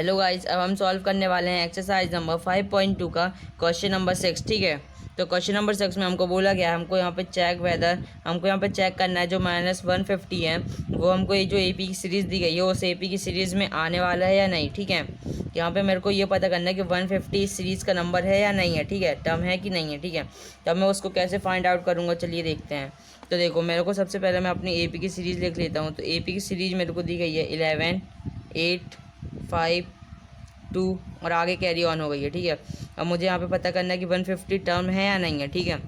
Hello guys, अब हम solve करने वाले हैं एक्सरसाइज नंबर 5.2 का क्वेश्चन नंबर 6। ठीक है, तो क्वेश्चन नंबर 6 में हमको बोला गया है हमको यहाँ पे चेक वेदर हमको यहाँ पे चेक करना है जो -150 है वो हमको ये जो एपी की सीरीज़ दी गई है उस एपी की सीरीज़ में आने वाला है या नहीं। ठीक है, यहाँ पे मेरे को ये पता करना है कि 150 इस सीरीज़ का नंबर है या नहीं है। ठीक है, टर्म है कि नहीं है। ठीक है, तब मैं उसको कैसे फाइंड आउट करूँगा, चलिए देखते हैं। तो देखो, मेरे को सबसे पहले मैं अपनी एपी की सीरीज़ लिख लेता हूँ। तो एपी की सीरीज़ मेरे को दी गई है 11, 8, 5, 2 और आगे कैरी ऑन हो गई है। ठीक है, अब मुझे यहाँ पे पता करना है कि 150 टर्म है या नहीं है। ठीक है,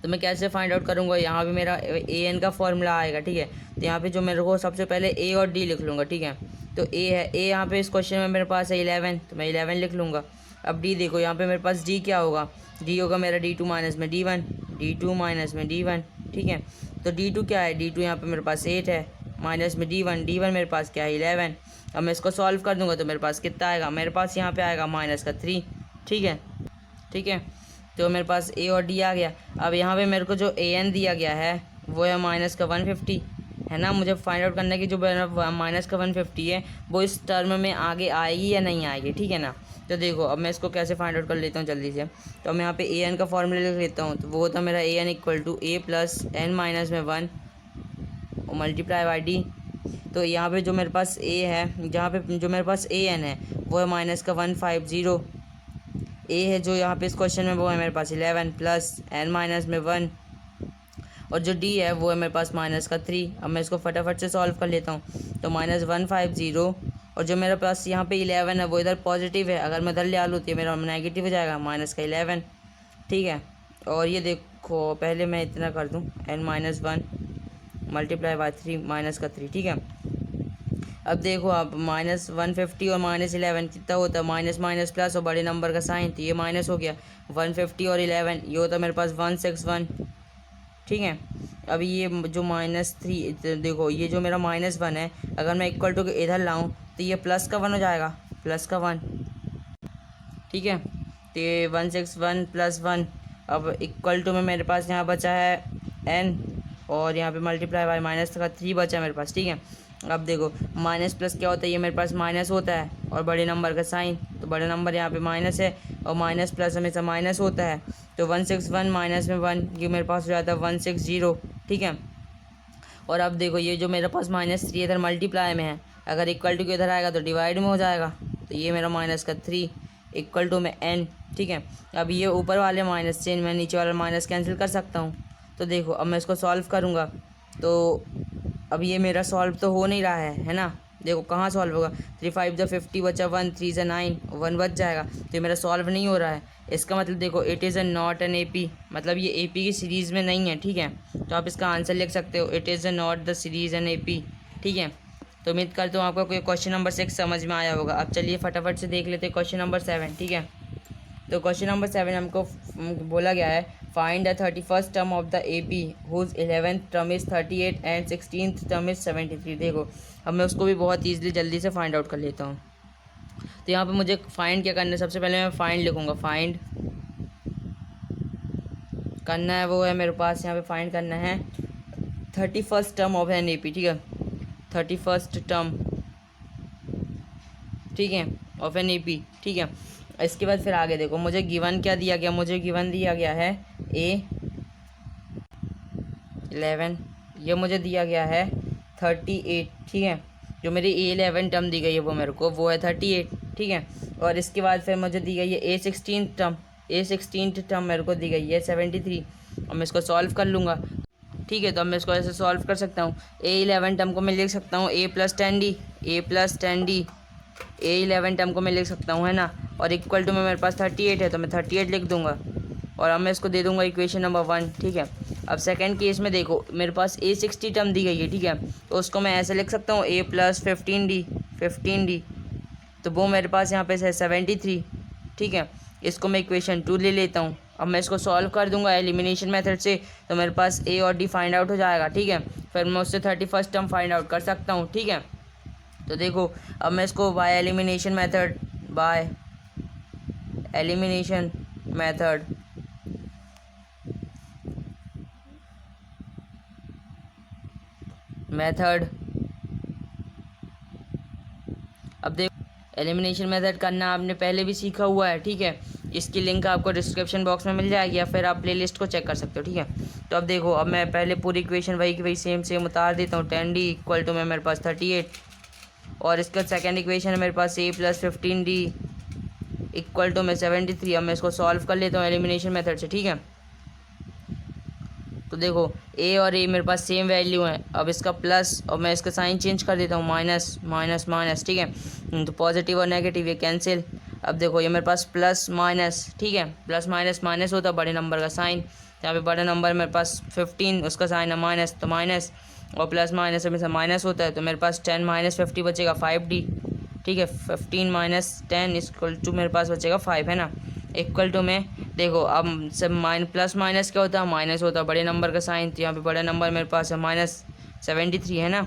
तो मैं कैसे फाइंड आउट करूँगा, यहाँ भी मेरा ए एन का फॉर्मूला आएगा। ठीक है, तो यहाँ पे जो मेरे को सबसे पहले ए और डी लिख लूँगा। ठीक है, तो ए है, ए यहाँ पे इस क्वेश्चन में मेरे पास है 11, तो मैं 11 लिख लूँगा। अब डी देखो, यहाँ पे मेरे पास डी क्या होगा, डी होगा मेरा D2 माइनस में D1, D2 माइनस में D1। ठीक है, तो D2 क्या है, D2 यहाँ पे मेरे पास 8 है, माइनस में D1, D1 मेरे पास क्या है 11। अब मैं इसको सॉल्व कर दूंगा तो मेरे पास कितना आएगा, मेरे पास यहाँ पे आएगा -3। ठीक है, ठीक है, तो मेरे पास ए और डी आ गया। अब यहाँ पे मेरे को जो ए एन दिया गया है वो है -150 है ना। मुझे फाइंड आउट करना है कि जो -150 है वो इस टर्म में आगे आएगी या नहीं आएगी। ठीक है ना, तो देखो अब मैं इसको कैसे फाइंड आउट कर लेता हूँ जल्दी से। तो मैं यहाँ पे ए एन का फॉर्मूला लिख लेता हूँ। तो वो होता है मेरा a n equal to a plus n minus में 1 मल्टीप्लाई बाई डी। तो यहाँ पे जो मेरे पास ए है, जहाँ पे जो मेरे पास ए एन है वो है -150। ए है जो यहाँ पे इस क्वेश्चन में वो है मेरे पास 11 प्लस एन माइनस में 1 और जो डी है वो है मेरे पास -3। अब मैं इसको फटाफट से सॉल्व कर लेता हूँ। तो -150 और जो मेरे पास यहाँ पे 11 है वो इधर पॉजिटिव है, अगर मैं इधर ले आ लूँ तो मेरा नेगेटिव हो जाएगा -11। ठीक है, और ये देखो पहले मैं इतना कर दूँ n-1 मल्टीप्लाई बाई 3 -3। ठीक है, अब देखो आप -150 और -11 कितना होता है, माइनस माइनस प्लस और बड़े नंबर का साइन, तो ये माइनस हो गया। 150 और 11 ये होता है मेरे पास 161। ठीक है, अब ये जो -3 देखो, ये जो मेरा -1 है अगर मैं इक्वल टू के इधर लाऊं तो ये प्लस का 1 हो जाएगा, प्लस का 1। ठीक है, तो ये 161 प्लस 1। अब इक्वल टू में मेरे पास यहाँ बचा है n और यहाँ पे मल्टीप्लाई बाई -3 बचा मेरे पास। ठीक है, अब देखो माइनस प्लस क्या होता है, ये मेरे पास माइनस होता है और बड़े नंबर का साइन, तो बड़े नंबर यहाँ पे माइनस है और माइनस प्लस हमेशा माइनस होता है। तो 161 माइनस में 1 ये मेरे पास हो जाता है 160। ठीक है, और अब देखो ये जो मेरे पास -3 इधर मल्टीप्लाई में है, अगर इक्वल टू के इधर आएगा तो डिवाइड में हो जाएगा, तो ये मेरा -3 इक्वल टू में n। ठीक है, अब ये ऊपर वाले माइनस से मैं नीचे वाला माइनस कैंसिल कर सकता हूँ। तो देखो अब मैं इसको सॉल्व करूँगा तो अब ये मेरा सॉल्व तो हो नहीं रहा है ना। देखो कहाँ सॉल्व होगा, 3 5 × 50 बचा 1, 3 × 9 1 बच जाएगा, तो ये मेरा सॉल्व नहीं हो रहा है। इसका मतलब देखो it is not an AP, मतलब ये एपी की सीरीज़ में नहीं है। ठीक है, तो आप इसका आंसर लिख सकते हो, it is not the series an AP. ठीक है, तो उम्मीद करता हूँ आपका कोई क्वेश्चन नंबर 6 समझ में आया होगा। अब चलिए फटाफट से देख लेते हैं क्वेश्चन नंबर 7। ठीक है, तो क्वेश्चन नंबर 7 हमको बोला गया है find the 31st term of the A P whose 11th term is 38 and 16th term is 73। देखो अब मैं उसको भी बहुत ईजिली जल्दी से फाइंड आउट कर लेता हूँ। तो यहाँ पे मुझे फाइंड क्या करना है, सबसे पहले मैं फाइंड लिखूँगा, फाइंड करना है वो है मेरे पास यहाँ पे फाइंड करना है 31st term of an A P. ठीक है, 31st टर्म, ठीक है, ऑफ एन ए पी। ठीक है, इसके बाद फिर आगे देखो मुझे गिवन क्या दिया गया, मुझे गिवन दिया गया है A11, ये मुझे दिया गया है 38। ठीक है, जो मेरी A11 टर्म दी गई है वो मेरे को वो है 38। ठीक है, और इसके बाद फिर मुझे दी गई है A16 टर्म, A16 टर्म मेरे को दी गई है 73। अब मैं इसको सॉल्व कर लूँगा। ठीक है, तो अब मैं इसको ऐसे सॉल्व कर सकता हूँ। A11 टर्म को मैं लिख सकता हूँ A + 10D, A + 10D। A11 term को मैं लिख सकता हूँ, है ना, और इक्वल टू में मेरे पास 38 है तो मैं 38 लिख दूंगा और अब मैं इसको दे दूंगा इक्वेशन नंबर 1। ठीक है, अब सेकंड केस में देखो मेरे पास A60 टर्म दी गई है। ठीक है, तो उसको मैं ऐसे लिख सकता हूँ A + 15D, तो वो मेरे पास यहाँ पे है 73। ठीक है, इसको मैं इक्वेशन 2 ले लेता हूँ। अब मैं इसको सॉल्व कर दूंगा एलिमिनेशन मेथड से, तो मेरे पास A और D फाइंड आउट हो जाएगा। ठीक है, फिर मैं उससे 31st टर्म फाइंड आउट कर सकता हूँ। ठीक है, तो देखो अब मैं इसको बाय एलिमिनेशन मेथड अब एलिमिनेशन मेथड करना आपने पहले भी सीखा हुआ है, ठीक है। इसकी लिंक आपको डिस्क्रिप्शन बॉक्स में मिल जाएगी या फिर आप प्लेलिस्ट को चेक कर सकते हो, ठीक है। तो अब देखो, अब मैं पहले पूरी इक्वेशन वही की वही सेम उतार देता हूँ। 10D इक्वल टू में मेरे पास 38, और इसका सेकेंड इक्वेशन है मेरे पास a + 15D इक्वल टू में 73। अब मैं इसको सॉल्व कर लेता हूँ एलिमिनेशन मेथड से, ठीक है। तो देखो a और a मेरे पास सेम वैल्यू है। अब इसका प्लस, और मैं इसका साइन चेंज कर देता हूँ, माइनस माइनस माइनस, ठीक है। तो पॉजिटिव और नेगेटिव ये कैंसिल। अब देखो ये मेरे पास प्लस माइनस, ठीक है, प्लस माइनस माइनस होता है बड़े नंबर का साइन। यहाँ पे बड़ा नंबर मेरे पास 15, उसका साइन है माइनस, तो माइनस, और प्लस माइनस में से माइनस होता है, तो मेरे पास 10 - 50 बचेगा 5D, ठीक है। 15 - 10 इक्वल टू मेरे पास बचेगा 5, है ना। इक्वल टू में देखो अब सब प्लस माइनस क्या होता है, माइनस होता है बड़े नंबर का साइन। तो यहाँ पे बड़ा नंबर मेरे पास है -73, है ना।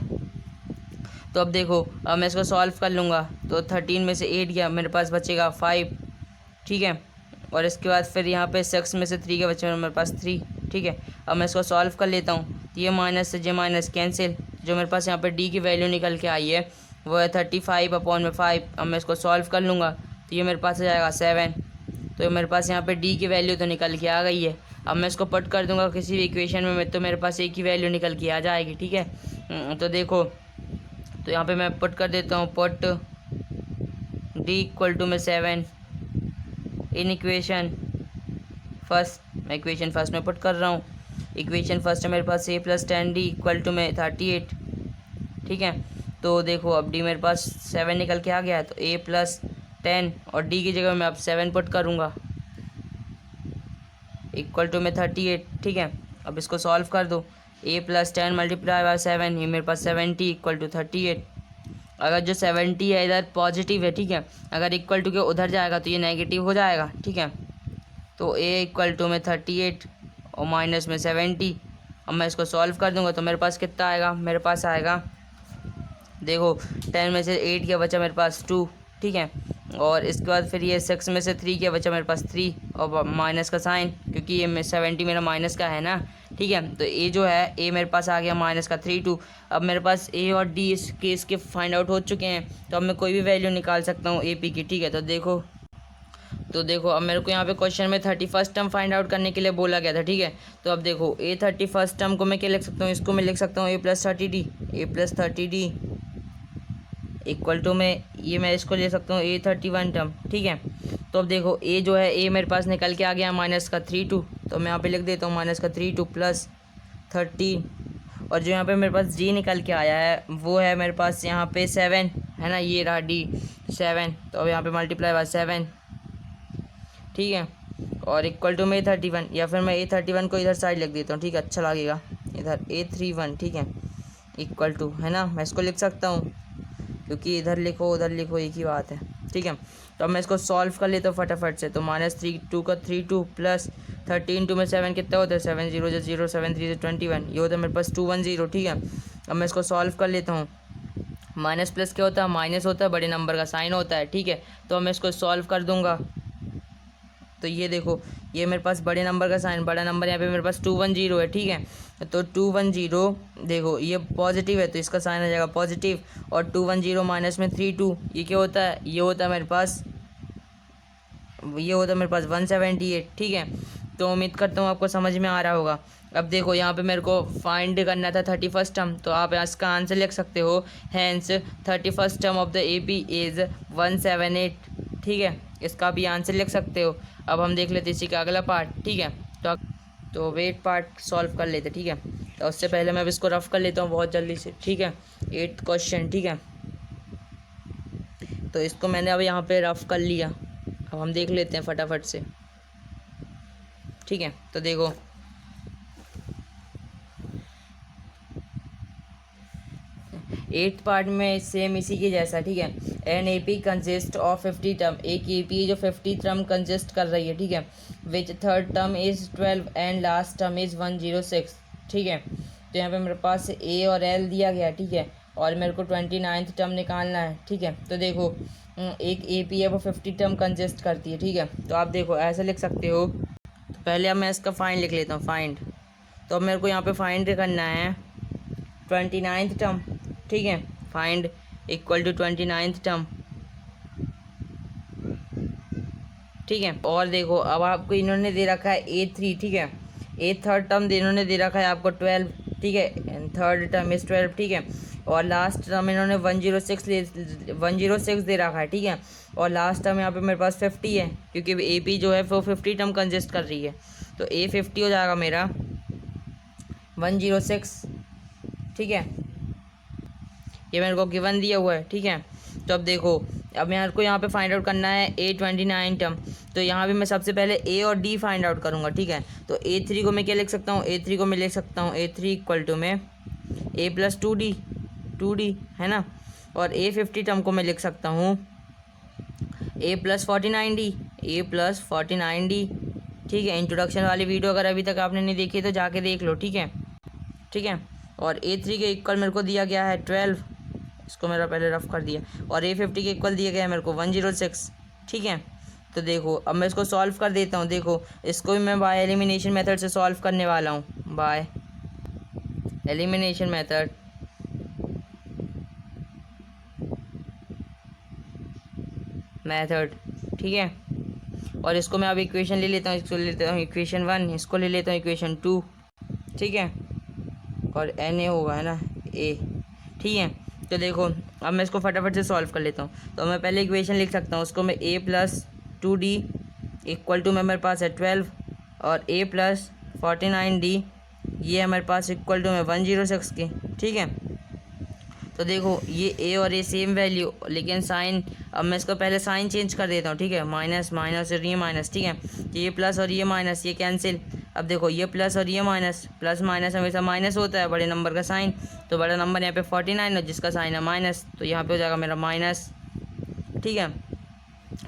तो अब देखो, अब मैं इसको सॉल्व कर लूँगा। तो 13 में से 8 गया, मेरे पास बचेगा 5, ठीक है। और इसके बाद फिर यहाँ पे 6 में से 3 के बचे मेरे पास 3, ठीक है। अब मैं इसको सॉल्व कर लेता हूँ। तो ये माइनस से जे माइनस कैंसिल, जो मेरे पास यहाँ पे डी की वैल्यू निकल के आई है वो है 35/5। अब मैं इसको सॉल्व कर लूँगा तो ये मेरे पास आ जाएगा 7। तो मेरे पास यहाँ पे डी की वैल्यू तो निकल के आ गई है। अब मैं इसको पुट कर दूंगा किसी भी इक्वेशन में, तो मेरे पास एक ही वैल्यू निकल के आ जाएगी, ठीक है। तो देखो, तो यहाँ पे मैं पुट कर देता हूँ, पुट डी इक्वल टू में 7 इन इक्वेशन फर्स्ट। मैं इक्वेशन फर्स्ट में पुट कर रहा हूँ। इक्वेशन फर्स्ट है मेरे पास a + 10D इक्वल टू में 38, ठीक है। तो देखो अब डी मेरे पास 7 निकल के आ गया है, तो a + 10 और डी की जगह मैं अब 7 पुट करूँगा इक्वल टू में 38, ठीक है। अब इसको सॉल्व कर दो। a + 10 × 7, ये मेरे पास 70 इक्वल टू 38। अगर जो 70 है इधर पॉजिटिव है, ठीक है, अगर इक्वल टू के उधर जाएगा तो ये नेगेटिव हो जाएगा, ठीक है। तो a इक्वल टू में 38 और माइनस में 70। अब मैं इसको सॉल्व कर दूंगा तो मेरे पास कितना आएगा, मेरे पास आएगा, देखो 10 में से 8 क्या बचा मेरे पास 2, ठीक है। और इसके बाद फिर ये 6 में से 3 क्या बचा मेरे पास 3, और माइनस का साइन, क्योंकि ये 70 मेरा माइनस का है ना, ठीक है। तो ए जो है, ए मेरे पास आ गया -3 2। अब मेरे पास ए और डी इस केस के फाइंड आउट हो चुके हैं, तो अब मैं कोई भी वैल्यू निकाल सकता हूँ ए पी की, ठीक है। तो देखो अब मेरे को यहाँ पे क्वेश्चन में 31st टर्म फाइंड आउट करने के लिए बोला गया था, ठीक है। तो अब देखो ए 31st टर्म को मैं क्या लिख सकता हूँ, इसको मैं लिख सकता हूँ a + 30D इक्वल टू में, ये मैं इसको ले सकता हूँ a 31 टर्म, ठीक है। तो अब देखो a जो है, a मेरे पास निकल के आ गया -3 2, तो मैं यहाँ पे लिख देता हूँ -3 2 + 30। और जो यहाँ पे मेरे पास d निकल के आया है वो है मेरे पास यहाँ पे 7, है ना, ये रहा d 7। तो अब यहाँ पे × 7, ठीक है। और इक्वल टू में a31, या फिर मैं a31 को इधर साइड लिख देता हूँ, ठीक है, अच्छा लगेगा, इधर a31, ठीक है, इक्वल टू, है ना, मैं इसको लिख सकता हूँ, क्योंकि इधर लिखो उधर लिखो एक ही बात है, ठीक है। तो अब मैं इसको सॉल्व कर लेता हूँ फटाफट से। तो -3 2 का 3 2 + 13 2 में 7 कितना होता है, 7 0 0 7 3 21, ये होता है मेरे पास 210, ठीक है। अब मैं इसको सॉल्व कर लेता हूँ। माइनस प्लस क्या होता है, माइनस होता है, बड़े नंबर का साइन होता है, ठीक है। तो अब मैं इसको सॉल्व कर दूंगा। तो ये देखो, ये मेरे पास बड़े नंबर का साइन, बड़ा नंबर यहाँ पे मेरे पास 210 है, ठीक है। तो 210, देखो ये पॉजिटिव है तो इसका साइन आ जाएगा पॉजिटिव, और 210 माइनस में 3 2, ये क्या होता है, ये होता है मेरे पास 178, ठीक है। तो उम्मीद करता हूँ आपको समझ में आ रहा होगा। अब देखो यहाँ पे मेरे को फाइंड करना था 31st टर्म, तो आप इसका आंसर लिख सकते हो, hence 31st term of the AP is 178, ठीक है, इसका भी आंसर लिख सकते हो। अब हम देख लेते इसी का अगला पार्ट, ठीक है। तो वेट पार्ट सॉल्व कर लेते, ठीक है। तो उससे पहले मैं अब इसको रफ कर लेता हूँ बहुत जल्दी से, ठीक है। 8th क्वेश्चन, ठीक है। तो इसको मैंने अब यहाँ पे रफ कर लिया। अब हम देख लेते हैं फटाफट से, ठीक है। तो देखो, एट्थ पार्ट में सेम इसी के जैसा, ठीक है। An A P consist of 50 term, एक ए पी जो 50 टर्म कंसिस्ट कर रही है, ठीक है। Which third term is 12 and last term is 106, ठीक है। तो यहाँ पे मेरे पास ए और एल दिया गया, ठीक है, और मेरे को 29th टर्म निकालना है, ठीक है। तो देखो एक ए पी है वो 50 टर्म कंसिस्ट करती है, ठीक है। तो आप देखो ऐसे लिख सकते हो। तो पहले अब मैं इसका फाइंड लिख लेता हूँ, फाइंड। तो अब मेरे को यहाँ पे फाइंड करना है 29th टर्म, ठीक है। Find equal to 29th term, ठीक है। और देखो अब आपको इन्होंने दे रखा है A3, ठीक है। ए थर्ड टर्म इन्होंने दे रखा है आपको 12, ठीक है, थर्ड टर्म इज़ 12, ठीक है। और लास्ट टर्म इन्होंने 106 दे रखा है, ठीक है। और लास्ट टर्म यहाँ पे मेरे पास 50 है, क्योंकि AP जो है वो 50 टर्म कंसिस्ट कर रही है, तो A50 हो जाएगा मेरा 106, ठीक है। ये मेरे को गिवन दिया हुआ है, ठीक है। तो अब देखो, अब मेरे को यहाँ पे फाइंड आउट करना है A29 टर्म, तो यहाँ पे मैं सबसे पहले A और D फाइंड आउट करूँगा, ठीक है। तो A3 को मैं क्या लिख सकता हूँ, A3 को मैं लिख सकता हूँ A3 इक्वल टू में A प्लस 2D है ना। और A50 टर्म को मैं लिख सकता हूँ A प्लस 49D, ठीक है। इंट्रोडक्शन वाली वीडियो अगर अभी तक आपने नहीं देखी तो जाके देख लो, ठीक है, ठीक है। और A3 के इक्वल मेरे को दिया गया है 12, इसको मेरा पहले रफ कर दिया। और A50 के इक्वल दिया गया है मेरे को 106, ठीक है। तो देखो अब मैं इसको सॉल्व कर देता हूँ। देखो इसको भी मैं बाय एलिमिनेशन मेथड से सॉल्व करने वाला हूँ, बाय एलिमिनेशन मेथड, ठीक है। और इसको मैं अब इक्वेशन ले लेता हूँ, इसको ले लेता हूँ इक्वेशन 1, इसको ले लेता हूँ इक्वेशन 2, ठीक है। और Na होगा, है ना, A, ठीक है। तो देखो अब मैं इसको फटाफट से सॉल्व कर लेता हूँ। तो मैं पहले इक्वेशन लिख सकता हूँ, उसको मैं A plus 2D equal to में मेरे पास है 12, और A प्लस 49D ये हमारे पास इक्वल टू में 106 की, ठीक है। तो देखो ये A और A सेम वैल्यू, लेकिन साइन, अब मैं इसको पहले साइन चेंज कर देता हूँ, ठीक है। माइनस माइनस और ये माइनस, ठीक है। तो ये प्लस और ये माइनस, ये कैंसिल। अब देखो ये प्लस और ये माइनस, प्लस माइनस हमेशा माइनस होता है, बड़े नंबर का साइन। तो बड़ा नंबर यहाँ पे 49 है, जिसका साइन है माइनस, तो यहाँ पे हो जाएगा मेरा माइनस, ठीक है,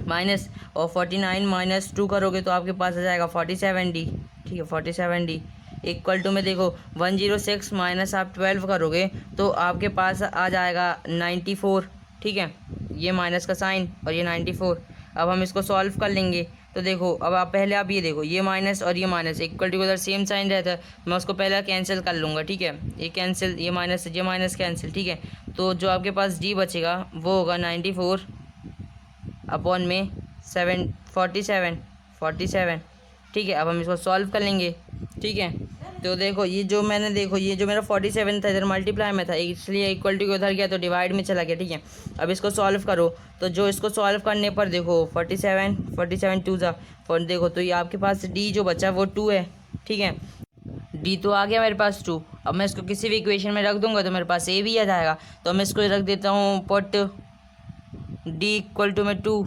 माइनस। और 49 माइनस 2 करोगे तो आपके पास आ जाएगा 47D, ठीक है, 47D इक्वल टू में देखो 106 माइनस आप 12 करोगे तो आपके पास आ जाएगा 94, ठीक है। ये माइनस का साइन और ये 94। अब हम इसको सॉल्व कर लेंगे। तो देखो अब आप पहले आप ये देखो, ये माइनस और ये माइनस इक्वल टू उधर सेम साइन रहता है, मैं उसको पहले कैंसिल कर लूँगा, ठीक है। ये कैंसिल, ये माइनस कैंसिल, ठीक है। तो जो आपके पास D बचेगा वो होगा 94 अपॉन में 47, ठीक है। अब हम इसको सॉल्व कर लेंगे, ठीक है। तो देखो ये जो मैंने, देखो ये जो मेरा 47 था इधर मल्टीप्लाई में था, इसलिए इक्वल टू के उधर गया तो डिवाइड में चला गया, ठीक है। अब इसको सॉल्व करो, तो जो इसको सॉल्व करने पर देखो 47 2 ज़ा, और देखो तो ये आपके पास D जो बचा वो 2 है, ठीक है। D तो आ गया मेरे पास 2। अब मैं इसको किसी भी इक्वेशन में रख दूंगा तो मेरे पास A भी आ जाएगा। तो मैं इसको रख देता हूँ पुट D इक्वल टू में 2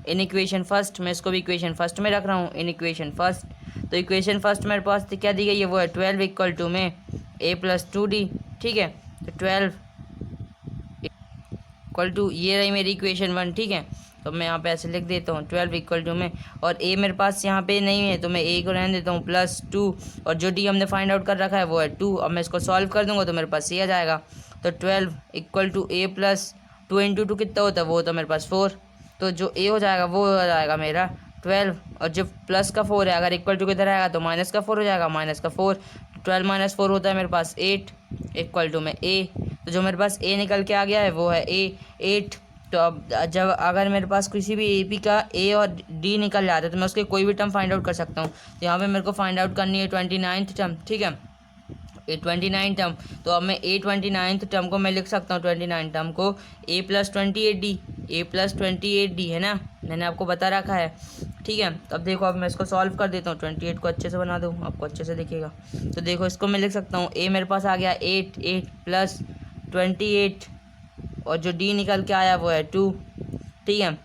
इन इक्वेशन फर्स्ट, मैं इसको भी इक्वेशन फर्स्ट में रख रहा हूँ, इन इक्वेशन फर्स्ट। तो इक्वेशन फर्स्ट मेरे पास क्या दी गई है, वो है 12 इक्वल टू में A प्लस 2D, ठीक है। तो 12 इक्वल टू, ये रही मेरी इक्वेशन 1, ठीक है। तो मैं यहाँ पे ऐसे लिख देता हूँ 12 इक्वल टू में, और A मेरे पास यहाँ पे नहीं है तो मैं A को रहने देता हूँ प्लस 2, और जो D हमने फाइंड आउट कर रखा है वो है 2। अब मैं इसको सॉल्व कर दूँगा तो मेरे पास C आ जाएगा। तो 12 equal to A plus 2 into 2 कितना होता है, वो होता है मेरे पास 4। तो जो A हो जाएगा वो हो जाएगा मेरा 12, और जो प्लस का 4 है, अगर इक्वल टू किधर आएगा तो माइनस का 4 हो जाएगा, माइनस का 4। 12 माइनस 4 होता है मेरे पास 8 इक्वल टू में A। तो जो मेरे पास A निकल के आ गया है वो है A 8। तो अब जब अगर मेरे पास किसी भी AP का A और D निकल जाता है तो मैं उसके कोई भी टर्म फाइंड आउट कर सकता हूँ। तो यहाँ पे मेरे को फाइंड आउट करनी है 29th टर्म, ठीक है, A29 टर्म। तो अब मैं A29 टर्म को मैं लिख सकता हूँ, 29 टर्म को A प्लस 28D है ना, मैंने आपको बता रखा है, ठीक है। तो अब देखो अब मैं इसको सॉल्व कर देता हूँ, 28 को अच्छे से बना दूँ, आपको अच्छे से दिखेगा। तो देखो इसको मैं लिख सकता हूँ, A मेरे पास आ गया 8 प्लस 28, और जो D निकल के आया वो है 2, ठीक है।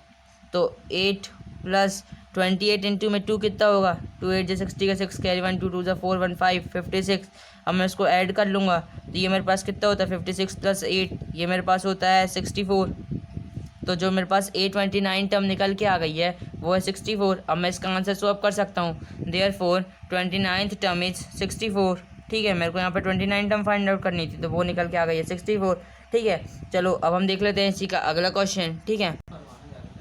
तो 8 प्लस 28 इंटू में 2 कितना होगा, 2 8 60 का 6 कैरी 1 2 2 4 1 5 56। अब मैं इसको ऐड कर लूँगा तो ये मेरे पास कितना होता है 56 प्लस 8, ये मेरे पास होता है 64। तो जो मेरे पास A29 टर्म निकल के आ गई है वो है 64। अब मैं इसका आंसर स्वैप कर सकता हूँ, देयरफॉर 29th टर्म इज 64, ठीक है। मेरे को यहाँ पर 29 टर्म फाइंड आउट करनी थी तो वो निकल के आ गई है 64, ठीक है। चलो अब हम देख लेते हैं इसी का अगला क्वेश्चन, ठीक है।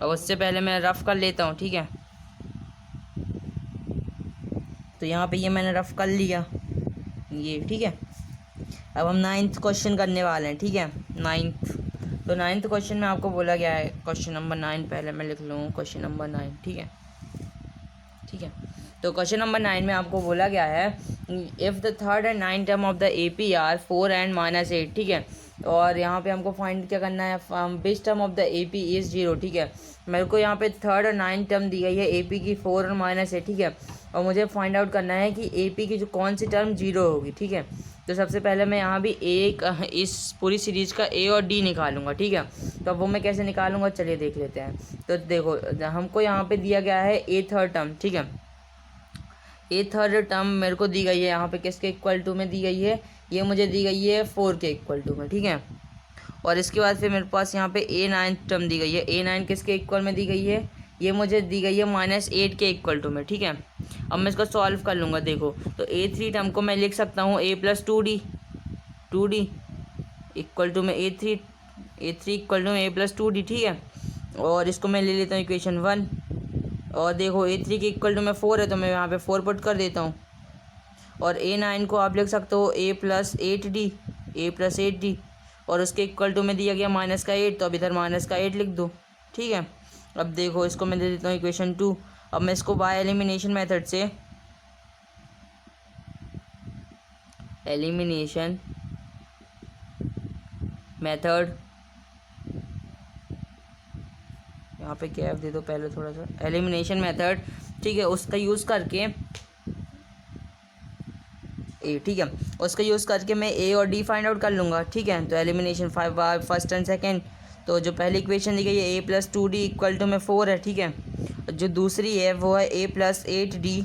अब उससे पहले मैं रफ कर लेता हूँ, ठीक है। तो यहाँ पे ये मैंने रफ कर लिया ये, ठीक है। अब हम 9th क्वेश्चन करने वाले हैं, ठीक है, 9th। तो 9th क्वेश्चन में आपको बोला गया है क्वेश्चन नंबर 9, पहले मैं लिख लूँ क्वेश्चन नंबर 9, ठीक है। ठीक है। तो क्वेश्चन नंबर 9 में आपको बोला गया है if the third and nine term of the A P R 4 and -8, ठीक है। और यहाँ पे हमको फाइंड क्या करना है, which term of the A P is 0, ठीक है। मेरे को यहाँ पे थर्ड और नाइन टर्म दी गई है ए पी की 4 और -8, ठीक है। और मुझे फाइंड आउट करना है कि ए पी की जो कौन सी टर्म 0 होगी, ठीक है। तो सबसे पहले मैं यहाँ भी इस पूरी सीरीज़ का ए और डी निकालूंगा, ठीक है। तो अब वो मैं कैसे निकालूंगा, चलिए देख लेते हैं। तो देखो हमको यहाँ पे दिया गया है ए थर्ड टर्म, ठीक है। ए थर्ड टर्म मेरे को दी गई है यहाँ पे किसके इक्वल टू में दी गई है, ये मुझे दी गई है 4 के इक्वल टू में, ठीक है। और इसके बाद फिर मेरे पास यहाँ पे ए नाइन टर्म दी गई है, ए नाइन किसके इक्वल में दी गई है, ये मुझे दी गई है -8 के इक्वल टू में, ठीक है। अब मैं इसको सॉल्व कर लूँगा। देखो तो ए थ्री टर्म को मैं लिख सकता हूँ a + 2d इक्वल टू में ए थ्री इक्वल टू में a + 2d, ठीक है। और इसको मैं ले लेता हूँ इक्वेशन 1। और देखो ए थ्री के इक्वल टू में 4 है तो मैं यहाँ पे 4 पुट कर देता हूँ। और ए नाइन को आप लिख सकते हो a + 8d और उसके इक्वल टू में दिया गया -8, तो अब इधर -8 लिख दो, ठीक है। अब देखो इसको मैं दे देता हूँ इक्वेशन 2। अब मैं इसको बाय एलिमिनेशन मेथड से यहाँ पे गैप दे दो पहले थोड़ा सा, एलिमिनेशन मेथड, ठीक है, उसका यूज़ करके ठीक है, उसका यूज़ करके मैं ए और डी फाइंड आउट कर लूँगा, ठीक है। तो elimination 5 bar first and second, तो जो पहली इक्वेशन दी गई है a + 2d इक्वल टू में 4 है, ठीक है। जो दूसरी है वो है a + 8d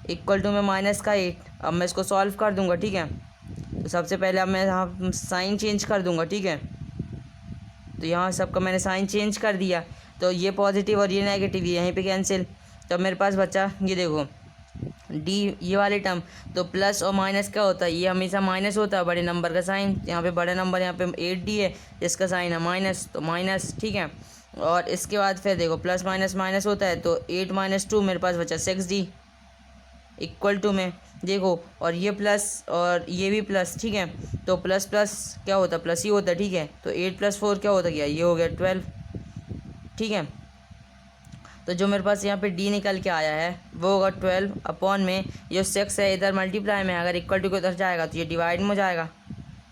इक्वल टू में -8। अब मैं इसको सॉल्व कर दूंगा, ठीक है। तो सबसे पहले अब मैं यहाँ साइन चेंज कर दूंगा, ठीक है। तो यहाँ सबका मैंने साइन चेंज कर दिया, तो ये पॉजिटिव और ये नेगेटिव यहीं पे कैंसिल। तो मेरे पास बचा ये देखो डी, ये वाले टर्म। तो प्लस और माइनस क्या होता है, ये हमेशा माइनस होता है, बड़े नंबर का साइन। यहाँ पे बड़ा नंबर यहाँ पे 8d है, इसका साइन है माइनस, तो माइनस, ठीक है। और इसके बाद फिर देखो प्लस माइनस माइनस होता है, तो 8 - 2 मेरे पास बचा 6d इक्वल टू में देखो, और ये प्लस और ये भी प्लस, ठीक है। तो प्लस प्लस क्या होता है, प्लस ही होता है, ठीक है। तो 8 + 4 क्या होता गया, ये हो गया 12, ठीक है। तो जो मेरे पास यहाँ पे डी निकल के आया है वो होगा 12 अपॉन में जो 6 है इधर मल्टीप्लाई में, अगर इक्वल टू को उधर जाएगा तो ये डिवाइड में हो जाएगा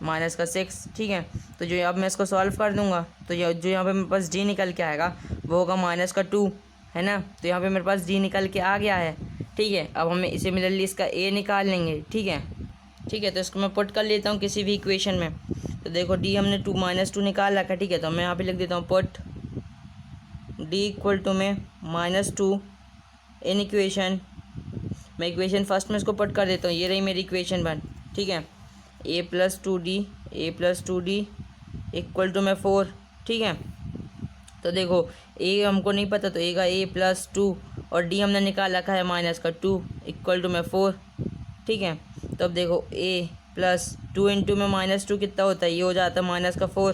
-6, ठीक है। तो जो अब मैं इसको सॉल्व कर दूंगा तो ये जो यहाँ पे मेरे पास डी निकल के आएगा वो होगा -2, है ना। तो यहाँ पे मेरे पास डी निकल के आ गया है, ठीक है। अब हमें इसे सिमिलरली इसका ए निकाल लेंगे, ठीक है। तो इसको मैं पुट कर लेता हूँ किसी भी इक्वेशन में। तो देखो डी हमने -2 निकाल रखा है, ठीक है। तो मैं यहाँ पे लिख देता हूँ पुट डी इक्वल टू में -2 इन इक्वेशन, मैं इक्वेशन फर्स्ट में इसको पुट कर देता हूँ, ये रही मेरी इक्वेशन 1, ठीक है। a + 2d इक्वल टू में 4, ठीक है। तो देखो a हमको नहीं पता, तो a का a + 2 और d हमने निकाल रखा है -2 इक्वल टू में 4, ठीक है। तो अब देखो a + 2 × में -2 कितना होता है, ये हो जाता है -4,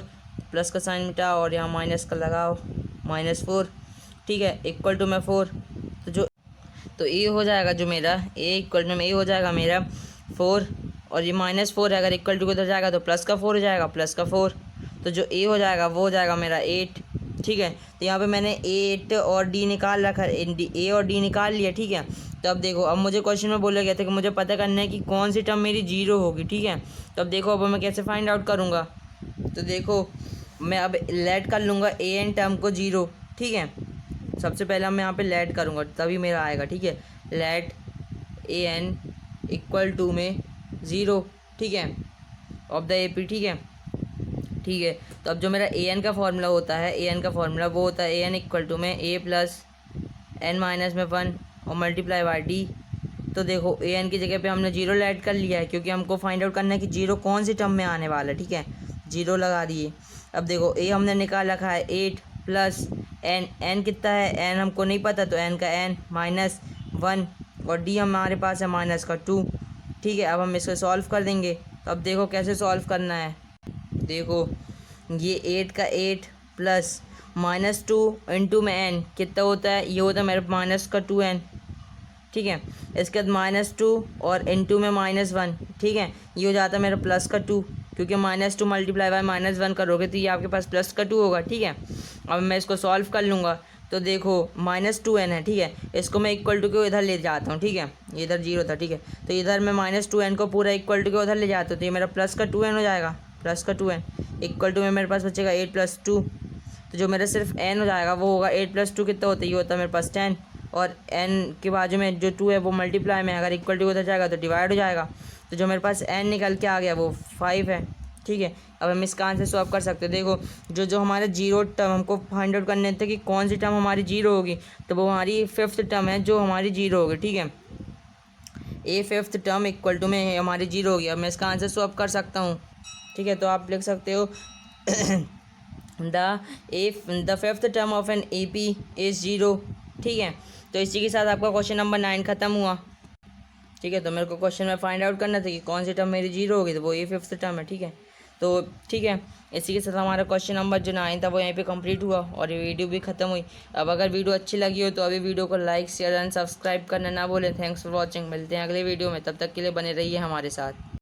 प्लस का साइन मिटा और यहाँ माइनस का लगाओ -4, ठीक है, इक्वल टू में 4। तो ए हो जाएगा जो मेरा ए इक्वल टू में ए हो जाएगा मेरा 4, और ये -4 है, अगर इक्वल टू उधर जाएगा तो प्लस का 4 हो जाएगा, प्लस का 4। तो जो ए हो जाएगा वो हो जाएगा मेरा 8, ठीक है। तो यहाँ पे मैंने 8 और डी निकाल रखा है, ए और डी निकाल लिया, ठीक है। तो अब देखो, अब मुझे क्वेश्चन में बोला गया था कि मुझे पता करना है कि कौन सी टर्म मेरी 0 होगी, ठीक है। तो अब देखो अब मैं कैसे फाइंड आउट करूँगा। तो देखो मैं अब लेट कर लूँगा ए एन टर्म को 0, ठीक है। सबसे पहले मैं यहाँ पे लेट करूँगा तभी मेरा आएगा, ठीक है। Let a n equal to में 0, ठीक है, ऑफ द ए पी, ठीक है। तो अब जो मेरा ए एन का फार्मूला होता है, ए एन का फार्मूला वो होता है ए एन इक्वल टू में a + n-1 और मल्टीप्लाई बाय डी। तो देखो ए एन की जगह पे हमने 0 लेट कर लिया है, क्योंकि हमको फाइंड आउट करना है कि 0 कौन सी टर्म में आने वाला है, ठीक है। 0 लगा दिए। अब देखो ए हमने निकाल रखा है 8 + n कितना है, n हमको नहीं पता, तो n का n -1 और d हमारे पास है -2, ठीक है। अब हम इसको सॉल्व कर देंगे। तो अब देखो कैसे सॉल्व करना है। देखो ये 8 का 8 प्लस -2 × में n कितना होता है, ये होता है मेरे -2n, ठीक है। इसके बाद -2 और × में -1, ठीक है, ये हो जाता है मेरा +2, क्योंकि -2 × बाय -1 करोगे तो ये आपके पास +2 होगा, ठीक है। अब मैं इसको सॉल्व कर लूँगा। तो देखो -2n है, ठीक है। इसको मैं इक्वल टू के इधर ले जाता हूँ, ठीक है। ये इधर 0 था, ठीक है। तो इधर मैं -2n को पूरा इक्वल टू के उधर ले जाता हूँ, तो ये मेरा प्लस का 2n हो जाएगा, प्लस का 2n इक्वल टू में मेरे पास बचेगा 8 + 2। तो जो मेरा सिर्फ n हो जाएगा वो होगा 8 + 2 कितना होता है, ये होता है मेरे पास 10। और n के बाजू में जो 2 है वो मल्टीप्लाई में, अगर इक्वल टू उधर जाएगा तो डिवाइड हो जाएगा। तो जो मेरे पास n निकल के आ गया वो 5 है, ठीक है। अब हम इसका आंसर सॉल्व कर सकते हैं। देखो जो जो हमारे जीरो टर्म हमको फाइंड आउट करने थे कि कौन सी टर्म हमारी जीरो होगी, तो वो हमारी 5th टर्म है जो हमारी जीरो होगी, ठीक है। ए 5th टर्म इक्वल टू में हमारी जीरो होगी। अब मैं इसका आंसर सॉल्व कर सकता हूँ, ठीक है। तो आप लिख सकते हो the 5th term of an A P is 0, ठीक है। तो इसी के साथ आपका क्वेश्चन नंबर 9 ख़त्म हुआ, ठीक है। तो मेरे को क्वेश्चन में फाइंड आउट करना था कि कौन सी टर्म मेरी जीरो होगी, तो वो ये 5th टर्म है, ठीक है। तो ठीक है, इसी के साथ हमारा क्वेश्चन नंबर जो 9 था वो यहीं पे कंप्लीट हुआ और ये वीडियो भी ख़त्म हुई। अब अगर वीडियो अच्छी लगी हो तो अभी वीडियो को लाइक शेयर एंड सब्सक्राइब करना ना भूलें। थैंक्स फॉर वॉचिंग, मिलते हैं अगले वीडियो में, तब तक के लिए बने रहिए हमारे साथ।